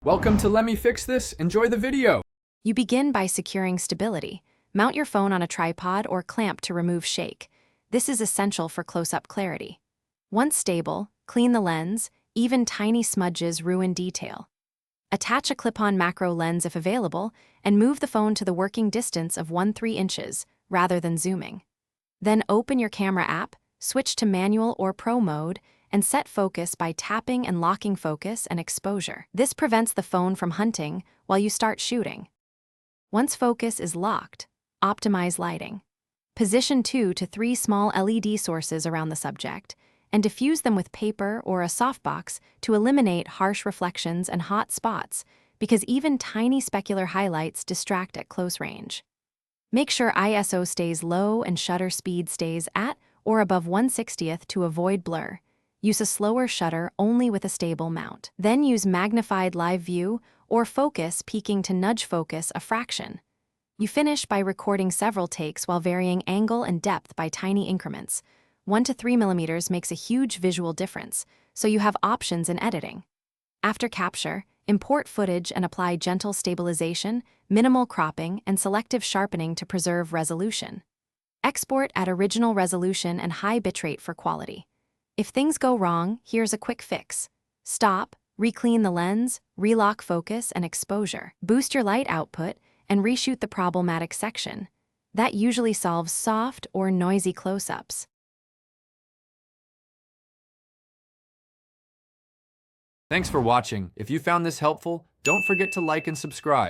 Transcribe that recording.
Welcome to Let Me Fix This. Enjoy the video. You begin by securing stability. Mount your phone on a tripod or clamp to remove shake. This is essential for close-up clarity. Once stable, clean the lens. Even tiny smudges ruin detail. Attach a clip-on macro lens if available, and move the phone to the working distance of 1-3 inches, rather than zooming. Then open your camera app, switch to manual or pro mode, and set focus by tapping and locking focus and exposure. This prevents the phone from hunting while you start shooting. Once focus is locked, optimize lighting. Position 2 to 3 small LED sources around the subject, and diffuse them with paper or a softbox to eliminate harsh reflections and hot spots, because even tiny specular highlights distract at close range. Make sure ISO stays low and shutter speed stays at or above 1/60th to avoid blur. Use a slower shutter only with a stable mount. Then use magnified live view or focus peaking to nudge focus a fraction. You finish by recording several takes while varying angle and depth by tiny increments. 1 to 3 millimeters makes a huge visual difference, so you have options in editing. After capture, import footage and apply gentle stabilization, minimal cropping, and selective sharpening to preserve resolution. Export at original resolution and high bitrate for quality. If things go wrong, here's a quick fix. Stop, re-clean the lens, relock focus and exposure. Boost your light output, and reshoot the problematic section. That usually solves soft or noisy close-ups. Thanks for watching. If you found this helpful, don't forget to like and subscribe.